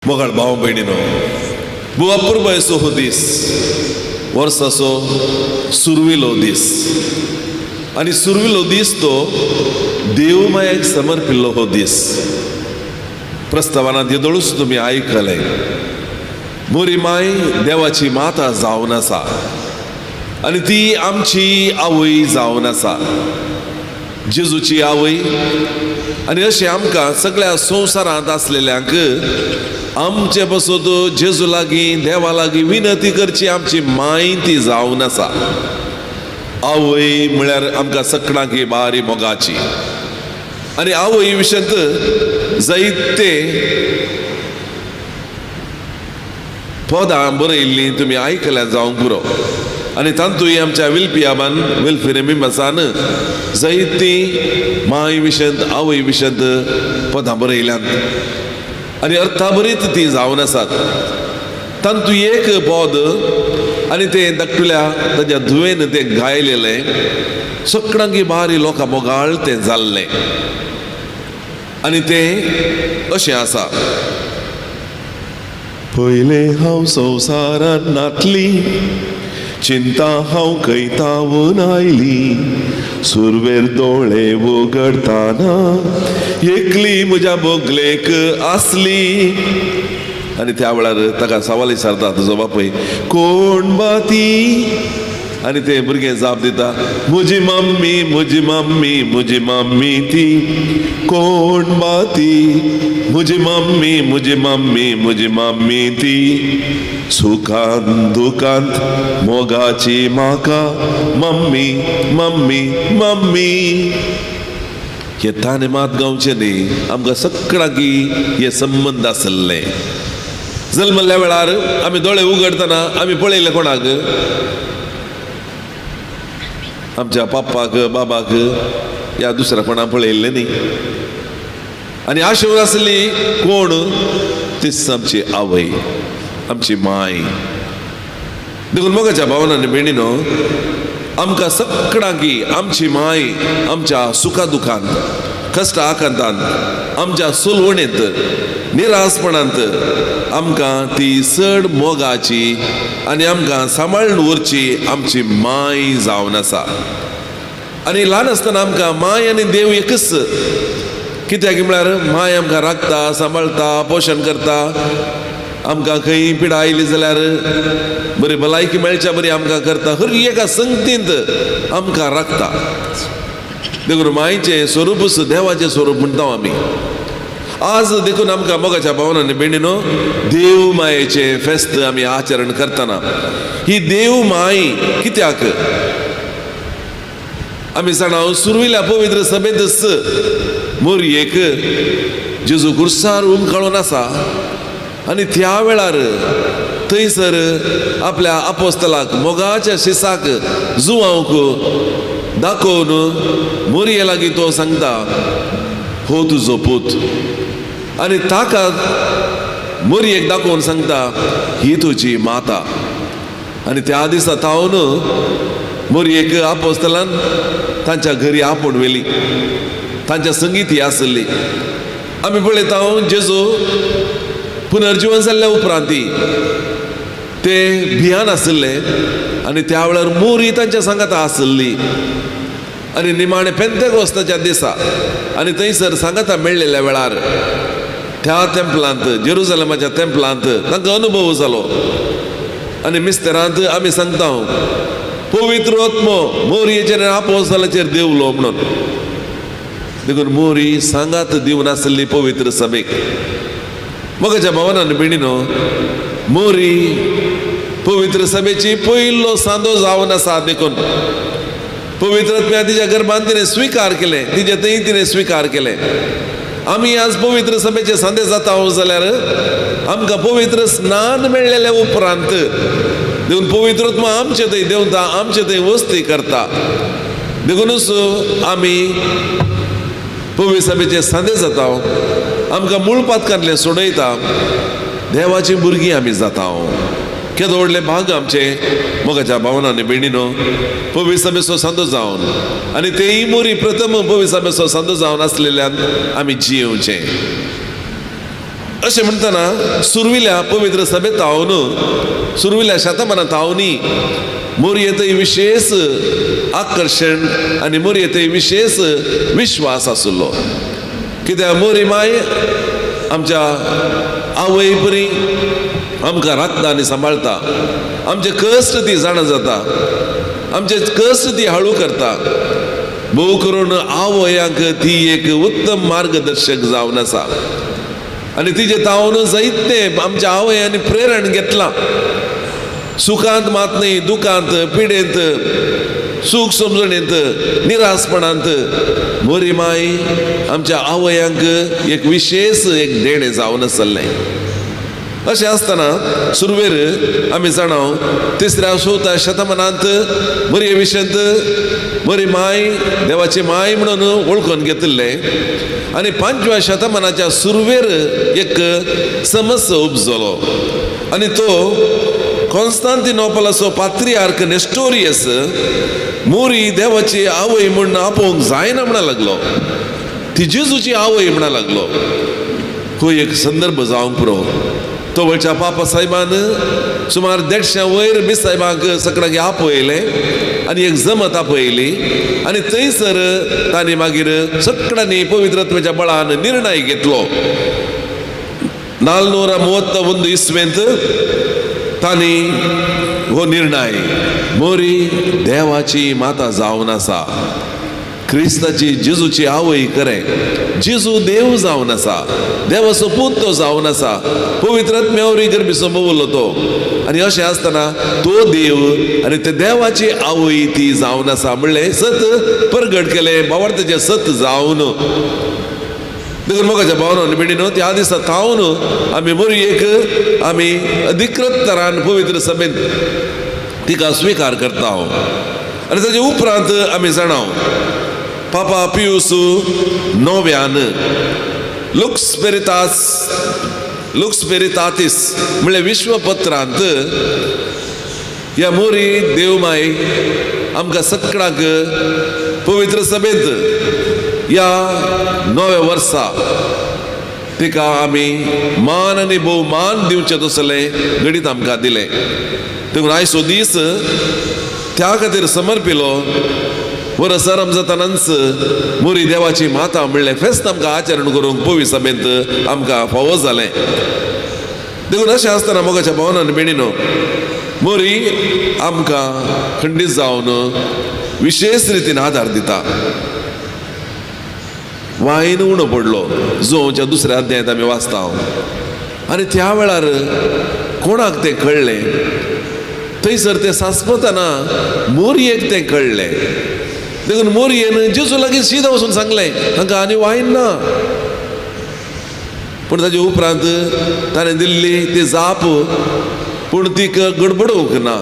मोगाळ भाव भयणीनो बुवा अपूर्व असो हो दीस वर्साचो सुरविलो दीस आणि सुरविलो दीस तो देवमायेक समर्पिल्लो हो दीस. प्रस्तावनांत येदोळूच तुम्ही आयकले मोरी माय देवाची माता जावन आसा आणि ती आमची आवय जावन आसा, जेजूची आवय. आणि अशें आमकां सगळ्या संवसारांत आसलेल्यांक आमचे बसोत जेजू लागीं देवा लागीं विनंती करची आमची माय ती जावन आसा. आवय म्हळ्यार आमकां सगळ्यांक बारी मोगाची. आनी आवय विशयंत जायते पदां बरयल्लीं तुमी आयकल्यात जावंक पुरो. आनी तांतूय आमच्या विल्पियाबान विल्फिरेमिमासान जायतीं माय विशयंत आवय विशयंत पदां बरयल्यांत आनी अर्थाभरीत ती जावन आसात. तांतूय एक पद आनी तें धाकटुल्या ताच्या धुवेन तें गायलेलें सगळ्यांक बारी लोकां मोगाळ तें जाल्लें. आनी तें अशें आसा. पयले हांव संवसारांत नातली, चिंता हांव कैतावून आयली, सुरवेर दोळे उगडताना एकली म्हज्या बोगलेक आसली. आनी त्या वेळार ताका सवाल विचारता तुजो बापूय, कोण बा ती? आनी ते भुरगें जाप दिता, म्हजी मम्मी म्हजी मम्मी म्हजी मम्मी ती. कोण बा ती? म्हजी मम्मी म्हजी मम्मी म्हजी मम्मी ती. सुखांत दुखांत मोगाची म्हाका मम्मी मम्मी मम्मी. हे ताणे मात गावचे न्ही, आमकां सगळ्यांक हे संबंद आसले. जल्मल्ल्या वेळार आमी दोळे उगडतना आमी पळयले कोणाक? आमच्या पप्पाक बाबाक या दुसऱ्या कोणाक पळयल्ले न्ही. आनी आशेवर आसली कोण? तीच आमची आवय, आमची माय. देखून मोगाच्या भावनांनी भयणीनो, आमकां सगळ्यांक आमची माय आमच्या सुखादुखांत, कश्टा आकांतांत, आमच्या सुलवणेंत, निरासपणांत आमकां ती चड मोगाची आनी आमकां सांबाळून उरची आमची माय जावन आसा. आनी ल्हान आसतना आमकां माय आनी देव एकच. कित्याक म्हळ्यार माय आमकां राखता, सांबाळटा, पोशण करता. आमकां खंय पिडा आयली जाल्यार बरी भलायकी मेळच्या बरी आमकां करता. हर एका संगतींत आमकां राखता. देखून मायेचें स्वरूपच देवाचें स्वरूप म्हणटा आमी. आज देखून आमकां मोगाच्या भावनांनी भयणीनो, देव मायेचें फेस्त आमी आचरण करतना ही देव माय कित्याक आमी जाणाव सुरविल्ल्या पवित्र सभेंत मोरयेक जेजू क्रुसार उमखळून आसा. आनी त्या वेळार थंयसर आपल्या आपोस्तलाक मोगाच्या शिसाक जुवांक दाखोवन मोरये लागीं तो सांगता, हो तुजो पूत. आनी ताका मोरयेक दाखोवन सांगता, ही तुजी माता. आनी त्या दिसा तावन मोरयेक आपोस्तलान तांच्या घरी आपोवन व्हेली. तांच्या संगीत ही आसली. आमी पळयता जेजू पुनर्जीवन जाल्ल्या उपरांत ते भियान आसले आनी त्या वेळार मोरी तांच्या सांगाता आसली. आनी निमाणे पेंतेकोस्ताच्या दिसा आनी थंयसर सांगाता मेळ्ळेल्या वेळार त्या तेंपलांत, जेरुसलेमाच्या तेंपलांत तांकां अनुभव जालो. आनी मिस्तेरांत आमी सांगता पवित्र आत्मो मोरयेचेर आपोस्तलाचेर देवलो म्हणून. देखून मोरी सांगात दिवन आसली पवित्र सभेक. मोगाच्या भावनांनी भयणीनो, मोरी पवित्र सभेची पयलो सांदो जावन आसा. देखून पवित्र आत्म्या तिच्या गर्भांत तिणें स्विकार केले, तिचे थंय तिणें स्विकार केले. आमी आज पवित्र सभेचे सांदे जाता जाल्यार आमकां पवित्र स्नान मेळ्ळेल्या उपरांत देखून पवित्र आत्मा आमचे थंय देंवता, आमचे थंय वस्ती करता. देखूनच आमी पवित्र सभेचे सांदे जाता, आमकां मूळ पातकांतलें सोडयता, देवाची भुरगीं आमी जाता. केदो व्हडले भाग आमचे मोगाच्या भावनांनी भयणीनो, पवित्र सभेचो सांदो जावन आनी तेय मोरी प्रथम पवित्र सभेचो सांदो जावन आसलेल्यान आमी जियोवचें. अशें म्हणटना सुरविल्या पवित्र सभेत हांवन सुरविल्या शतमानांत हांवनी मोरयेंतय विशेष आकर्शण आनी मोरयेंतय विशेष विश्वास आसलो. कित्याक मोरी माय आमच्या आवय बरी आमकां राखता आनी सांबाळटा. आमचे कश्ट ती जाणा जाता, आमचे कश्ट ती हळू करता. भोव करून आवयांक ती एक उत्तम मार्गदर्शक जावन आसा आनी तिचे तावन जायते आमच्या आवयांनी प्रेरण घेतला. सुखांत मात न्ही, दुखांत, पिडेंत, सूख समजणेंत, निरासपणांत मोरी माय आमच्या आवयांक एक विशेष एक देणे जावन आसलें. अशें आसतना सुरवेर आमी जाणाव 3-4 शतमानांत मोरये विशयंत मोरी माय देवाची माय म्हणून वळखून घेतिल्ले आनी 5व्या शतमानाच्या सुरवेर एक समस्या उपजलो आनी तो कॉन्स्टांतिनोपलाचो पात्रियार्क नेस्टोरियस मोरी देवाची आवय म्हणून आपोवंक जायना म्हणा लागलो. ती जेजूची आवय म्हणा लागलो. हो एक संदर्भ जावंक पुरो. तो वयच्या पापा साहेबान सुमार 150 वयर बी साहेबांक सगळ्यांक आपयले आनी एक जमत आपयली आनी थंयसर तांणी मागीर सगळ्यांनी पवित्रत्वाच्या बळान निर्णय घेतलो. 431 इस्वेंत तांणी हो निर्णय मोरी देवाची माता जावन आसा, क्रिस्ताची जेजूची आवय खरें, जेजू देव जावन आसा, देवाचो पूत तो जावन आसा, पवित्रात्म्यावरी गर्भीचो बोवलो तो. आनी अशें आसतना तो देव आनी ते देवाची आवय ती जावन आसा म्हणलें सत परगट केलें भावार्थाचें सत जावन. देखून मोगाच्या भावनांनी बेडीन त्या दिसा थावन आमी मोरयेक आमी अधिकृत तरान पवित्र सभेंत तिका स्विकार करता. आनी ताचे उपरांत आमी जाणाव पापा पियूस 9व्यान लुक्स स्पिरितातीस म्हणल्यार विश्वपत्रांत ह्या मोरी देवमाय आमकां सगळ्यांक पवित्र सभेंत ह्या 9व्या वर्सा तिका आमी मान आनी भोवमान दिवचें तसलें गणीत आमकां दिलें. देखून आयचो दीस त्या खातीर समर्पिलो. वर्सा रमजातानांच मोरी देवाची माता म्हणलें फेस्त आमकां आचरण करूंक पवी सभेंत आमकां फावो जालें. देखून अशें आसतना मोगाच्या भावनान बेणीनो मोरी आमकां खंडीत जावन विशेष रितीन आदार दिता. वायन उणो पडलो जोच्या 2ऱ्या अध्यायात आमी वाचता. आनी त्या वेळार कोणाक तें कळ्ळें थंयसर तें सांसपतना मोरयेक तें कळ्ळें. देखून मोरयेन जेजू लागीं सीदा वचून सांगलें हांकां आनी वायन ना. पूण ताचे उपरांत ताणें दिल्ली ती जाप पूण ती गडबडूंक ना.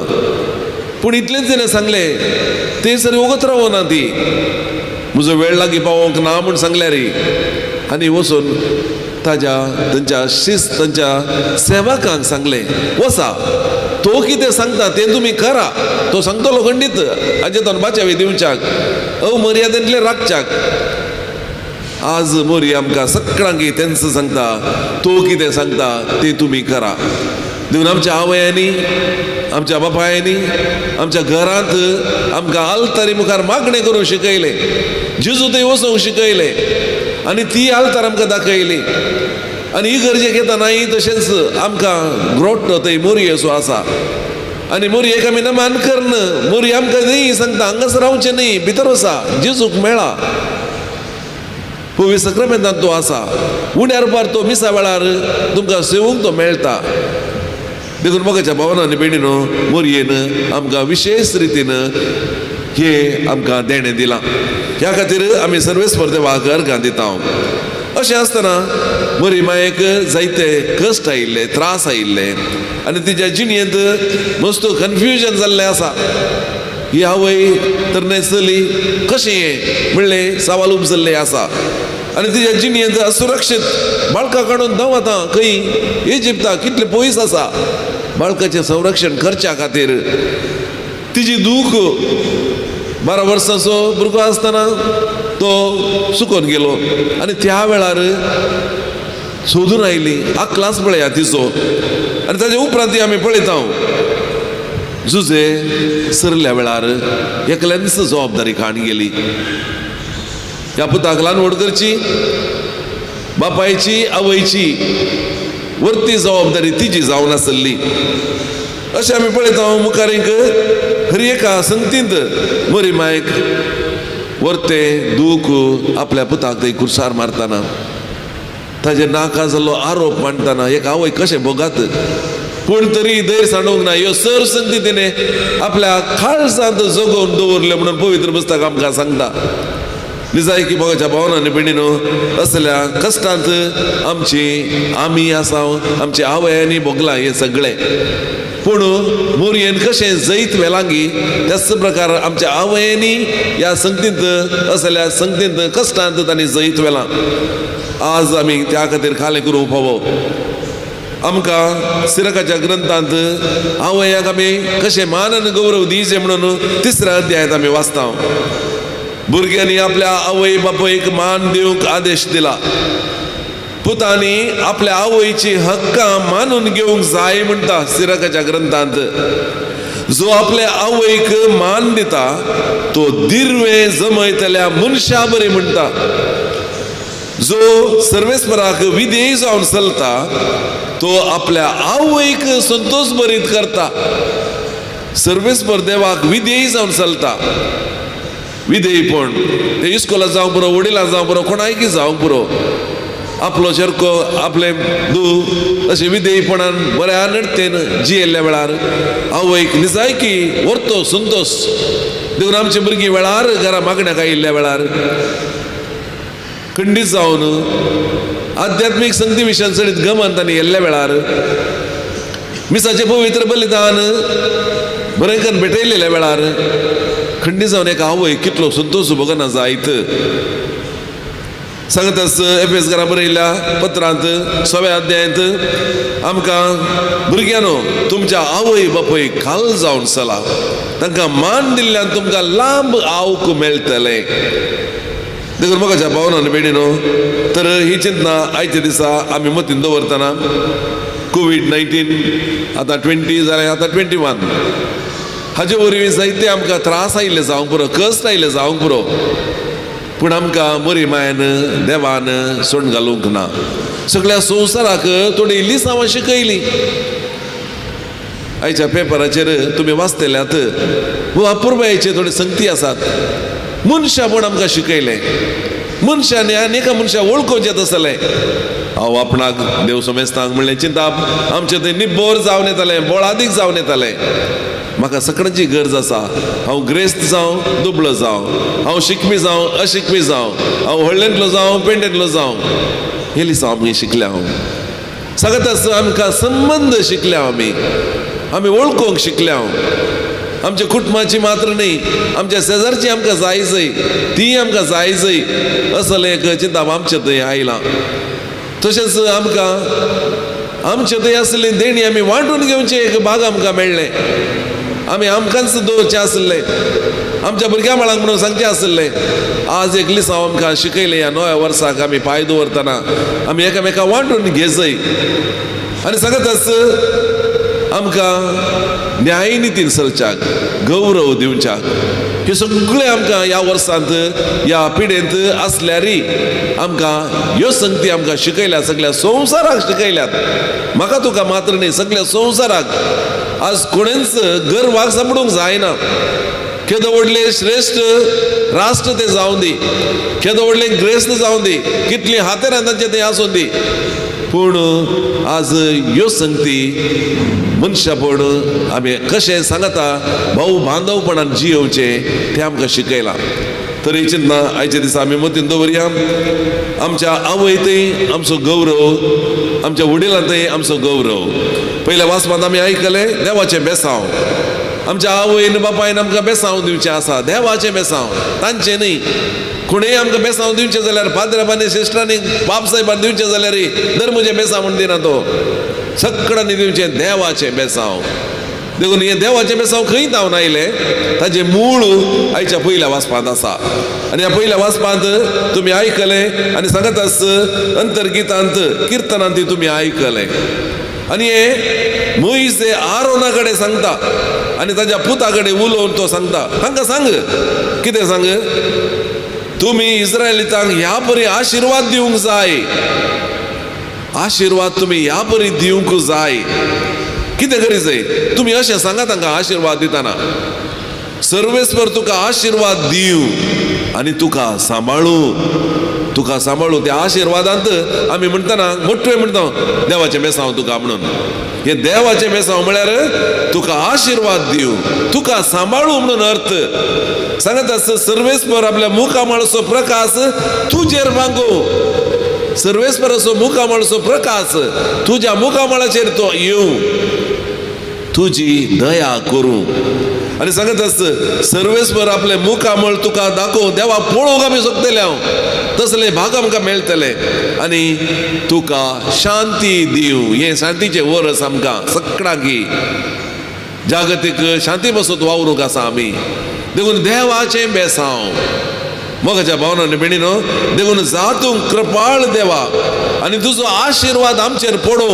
पूण इतलेंच तिणें सांगलें थंयसर वगत रावना ती. म्हजो वेळ लागीं पावोंक ना म्हूण सांगल्यार आनी वचून तांच्या सेवकांक सांगलें वसा तो कितें सांगता तें तुमी करा. तो सांगतलो खंडीत हाजे तोंडपाचे दिवच्याक अमर्यादेंतले राखच्याक. आज मोरी आमकां सगळ्यांक तेंच सांगता तो कितें सांगता तें तुमी करा. देखून आमच्या आवयांनी आमच्या बापायांनी आमच्या घरांत आमकां आल्तारी मुखार मागणें करूंक शिकयलें. जेजू थंय वचूंक शिकयलें आनी ती आल्तार आमकां दाखयली. आनी ही गरजेक येतानाय तशेंच आमकां ग्रोट्ट थंय मोरयेचो आसा. आनी मोरयेक आमी नमान करन मोरी आमकां न्ही सांगता हांगाच रावचें न्ही, भितर वसा, जेजूक मेळा. पवी सक्रामेंतांत तो आसा. उड्यार पार तो मिसा वेळार तुमकां सेवूंक तो मेळटा. देखून मोगाच्या भावनांनी बेडीनो मोरयेन आमकां विशेष रितीन हे आमकां देणें दिलां. ह्या खातीर आमी सर्वेस्पर्धे वाघर दिता. अशें आसतना मोरी मायेक जायते कश्ट आयिल्ले, त्रास आयिल्ले आनी तिच्या जिणेंत मस्तो कन्फ्युजन जाल्लें आसा. ही आवय तर न्हेसली कशें हें म्हणलें सवाल उपजल्ले आसा. आनी तिच्या जिणेंत असुरक्षीत बाळकां काडून धांवता खंय इजिप्ता कितले पयस आसा. बाळकाचें संरक्षण करच्या खातीर तिजी दूख 12 वर्सांचो भुरगो आसतना तो सुकोन गेलो. आनी त्या वेळार सोदून आयली क्लास पळया तिचो आनी ताजे उपरांत ती आमी पळयता जुजे सरल्या वेळार एकल्यानच जबाबदारी खाण गेली. ह्या पुताक ल्हान व्हड करची, बापायची आवयची वरती जबाबदारी तिची जावन आसली. अशें आमी पळयता मुखार एक हर एका संगतींत मोरी मायक वर्ते दूख आपल्या पुताक थंय कुर्सार मारतना ताजे नाका जाल्लो आरोप मांडटाना एक आवय कशें बोगात पूण तरी धैर्य सांडूंक ना. ह्यो सर संगती तिणें आपल्या खाळसांत जगोवन दवरले म्हणून पवित्र पुस्तक आमकां सांगता. निजायकी मोगाच्या भावनांनी भयणीनो, असल्या कश्टांत आमी आसा, आमची आवयांनी भोगला हे सगळे. पूण मोरयेन कशें जैत वेलांगी त्याच प्रकार आमच्या आवयांनी ह्या संगतींत असल्या संगतींत कश्टांत तांणी जैत वेलां. आज आमी त्या खातीर खालें करूंक फावो. आमकां सिरकाच्या ग्रंथांत आवयाक आमी कशें मान आनी गौरव दिवचें म्हणून 3ऱ्या अध्यायात आमी वाचता. भुरग्यांनी आपल्या आवय बापायक मान दिवंक आदेश दिला. पुतांनी आपल्या आवयची हक्कां मानून घेवंक जाय म्हणटा सिरकाच्या ग्रंथांत. जो आपल्या आवयक मान दिता तो दिर्वे जमयतल्या मनशा बरें म्हणटा. जो सर्वेस्पराक विधेय जावन चलता तो आपल्या आवयक संतोष भरीत करता. सर्वेस्पर देवाक विधेय जावन चलता. विधेयपण ते इस्कोलाक जावं पुरो, वडिलां जावं पुरो, कोणायकी जावं पुरो, आपलो शेरको आपले दू अशें विधेयपणान बऱ्या नडतेन जियेल्ल्या वेळार आवयक निजायकी व्हरतो संतोष. देखून आमची भुरगीं वेळार घरा मागण्याक आयिल्ल्या वेळार खंडीत जावन आध्यात्मीक संगती विशयान चडीत गमन तांणी येल्ल्या वेळार मिसाचें पवित्र बलिदान बरें करून भेटयलेल्या वेळार खंडीत जावन एक आवय कितलो संतोश भोगना जायत. सांगतास एफेसकारां बरयल्ल्या पत्रांत 6व्या अध्यायांत आमकां भुरग्यांनो तुमच्या आवय बापयक खाल जावन चला, तांकां मान दिल्ल्यान तुमकां लांब आवक मेळटलें. देखून मोगाच्या भावनांनी भयणीनो, तर ही चिंतना आयच्या दिसा आमी मतीन दवरतना कोविड-19 आतां 20 जालें, आतां 21 हाजे वरवीं जायते आमकां त्रास आयिल्ले जावंक पुरो, कश्ट आयिल्ले जावंक पुरो, पूण आमकां मोरी मायन देवान सोडून घालूंक ना. सगळ्या संवसाराक थोडी लिसांवां शिकयलीं. आयच्या पेपराचेर तुमी वाचतल्यात अपुर्बायेचे थोडे संगती आसात. मनशापण आमकां शिकयलें. मनशांनी आनीक मनशां वळखोवचें आसलें. हांव आपणाक देव समेस्तांक म्हणलें चिंताप आमचें थंय निब्बर जावन येतालें, बोळादीक जावन येतालें. म्हाका सगळ्यांची गरज आसा. हांव ग्रेस्त जावं दुबळो जावं, हांव शिकपी जावं अशिकपी जावं, हांव व्हडलेंतलो जावं पेंडेंतलो जावं, हे लिसांव आमी शिकल्या. हांव सांगता आमकां संबंध शिकल्या, आमी वळखोवंक शिकल्या. आमच्या कुटुंबाची मात्र न्ही, आमच्या शेजारची आमकां जाय जय ती आमकां जाय जय असलें एक चिंताप आमच्या थंय आयलां. तशेंच आमकां आमच्या थंय आसली देणी आमी वांटून घेवचें एक भाग आमकां मेळ्ळें. आमी आमकांच दवरचें आसलें, आमच्या भुरग्यां बाळांक म्हणून सांगचें आसलें. आज एक लिसांव आमकां शिकयलें. ह्या नव्या वर्साक आमी पांय दवरतना आमी एकामेकां वांटून घेजय. आनी सांगताच आमकां न्याय नितीन चलच्याक, गौरव दिवच्याक, हे सगळे आमकां ह्या वर्सांत ह्या पिडेंत आसल्यारी आमकां ह्यो संगती आमकां शिकयल्यात. सगळ्या संवसाराक शिकयल्यात. म्हाका तुका मात्र न्ही, सगळ्या संवसाराक. आज कोणेंच गर्वाक सांपडूंक जायना. केदो व्हडले श्रेष्ठ राष्ट्र ते जावं दी, केदो व्हडले ग्रेस्त जावं दी, कितली हातेरां तांचे थंय आसूं दी, पूण आज ह्यो संगती मनशापण आमी कशें सांगता भाऊ बांदवपणान जियोवचें तें आमकां शिकयलां. तरी चिंतना आयच्या दिसा आमी मतीन दवरया. आमच्या आवयतय आमचो गौरव, आमच्या वडिलांतय आमचो गौरव. पयल्या वाचपांत आमी आयकलें देवाचें बेसांव. आमच्या आवयन बापायन आमकां बेसांव दिवचें आसा, देवाचें बेसांव, तांचें न्ही. कोणेंय आमकां बेसांव दिवचें जाल्यार पाद्राबांनी सिस्टरांनी बाप साहेबान दिवचें जाल्यार धर्मचें बेसांव म्हण दिना तो. सगळ्यांनी दिवचें देवाचें बेसांव. देखून हे देवाचे बेसांव खंय जावन आयले ताचे मूळ आयच्या पयल्या वाचपांत आसा आनी ह्या पयल्या वाचपांत तुमी आयकले आनी सांगत आस अंतरगितांत किर्तनांत तुमी आयकले आनी हे मोइसे आरोना कडेन सांगता आनी ताच्या पुता कडेन उलोवन तो सांगता तांकां सांग कितें सांग तुमी इस्रायलितांक ह्या परी आशिर्वाद दिवंक जाय आशिर्वाद तुमी ह्या परी दिवंक जाय कितें करी जाय तुमी अशें सांगा तांकां आशिर्वाद दितना सर्वेस्पर तुका आशिर्वाद दिव आनी तुका सांबाळू त्या आशिर्वादांत आमी म्हणटना मोठे म्हणटा देवाचें बेसांव तुका म्हणून हे देवाचें बेसांव म्हळ्यार तुका आशिर्वाद दिव तुका सांबाळू म्हणून अर्थ सांगत आस सर्वेस्पर आपल्या मुखामळाचो प्रकाश तुजेर मागो सर्वेस्पराचो मुखामळाचो प्रकाश तुज्या मुखामळाचेर तो येवं तुजी दया करूं आनी सांगत आस सर्वेस्पर आपले मुखामळ तुका दाखोव देवा पळोवंक आमी सोदतले हांव तसले भाग आमकां मेळटले आनी तुका शांती दिव हे शांतीचे वरस आमकां सगळ्यांकी जागतीक शांती पासून वावरूंक आसा आमी देखून देवाचें बेसांव मोगाच्या भावनांनी बेणीनो देखून जातूंक कृपाळ देवा आनी तुजो आशिर्वाद आमचेर पडो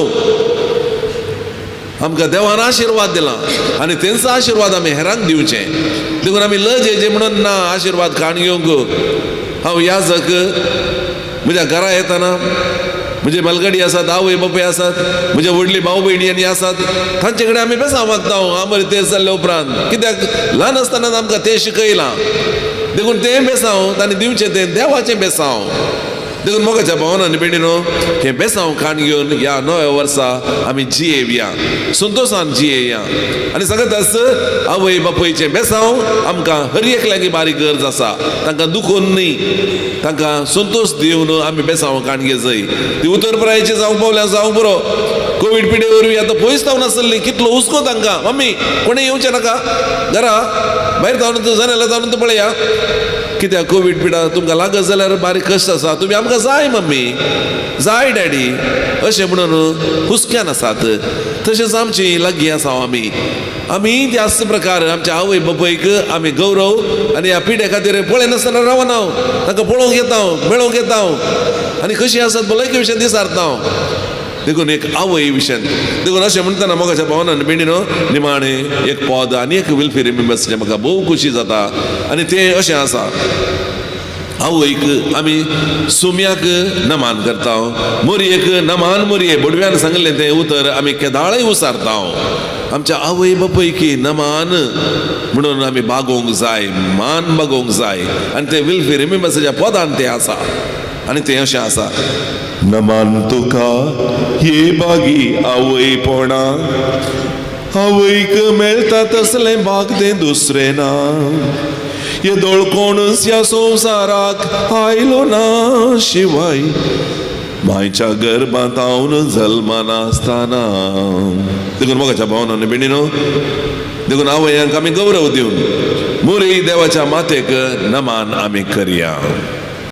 आमकां देवान आशिर्वाद दिला आनी तेंचो आशिर्वाद आमी हेरांक दिवचें देखून आमी लजेचे म्हणून ना आशिर्वाद खाण घेवंक हांव याजक म्हज्या घरा येताना म्हजे मलगडी आसात आवय बापूय आसात म्हज्या व्हडली भाव भयणी आनी आसात तांचे कडेन आमी बेसांव मागता आमर तें जाल्ले उपरांत कित्याक ल्हान आसतना आमकां तें शिकयलां देखून तें बेसांव तांणी दिवचें तें देवाचें बेसांव देखून मोगाच्या भावनांनी बेणीनो हे बेसांव खाण घेवन ह्या नव्या वर्सा आमी जियेवया संतोशान जियेया आनी सांगत आस आवय बापूयचें बेसांव आमकां हर एकल्याची बारीक गरज आसा तांकां दुखोवन न्ही तांकां संतोश दिवन आमी बेसांव खाण घे जाय ती उतर पुरायेची जावंक पावल्या जावंक बरो कोवीड पिडे वरवीं आतां पयस जावन आसली कितलो हुस्को तांकां मम्मी कोणें येवचें नाका घरा भायर जावन जनेला जावन तूं पळया कित्याक कोवीड पिडा तुमकां लागत जाल्यार बारीक कश्ट आसा तुमी आमकां जाय मम्मी जाय डॅडी अशें म्हणून हुस्क्यान आसात तशेंच आमची लागीं आसा आमी त्याच प्रकार आमच्या आवय बापूयक आमी गौरव आनी ह्या पिड्या खातीर पळयनासतना रावना तांकां पळोवंक येता मेळोवंक येता आनी कशी आसात भलायकी विशयान दिसारता देखून एक आवय विशयान देखून अशें म्हणटना मोगाच्या भावनान बेणीनो निमाणें एक पद आनी एक विल फी रिमेंबर्सचें म्हाका भोव खुशी जाता आनी तें अशें आसा आवयक आमी सुम्याक नमान करता मोरयेक नमान मोरये बोडव्यान सांगलें तें उतर आमी केदाळय उसारता आमच्या आवय बापूयकी नमान म्हणून आमी बागोवंक जाय मान बागोवंक जाय आनी तें विल फी रिमेंबर्सच्या पदान तें आसा आनी तें अशें आसा नमान तुका हे बागी आवयपणा आवयक मेळटा तसलें भाग तें दुसरें ना येदोळ कोणूच ह्या संवसाराक आयलो ना शिवाय मायच्या गर्भांत हांव जल्मा नासतना देखून मोगाच्या भावनांनी बेणीनो देखून आवयांक आमी गौरव दिवन मोरये देवाच्या मातेक नमान आमी करया.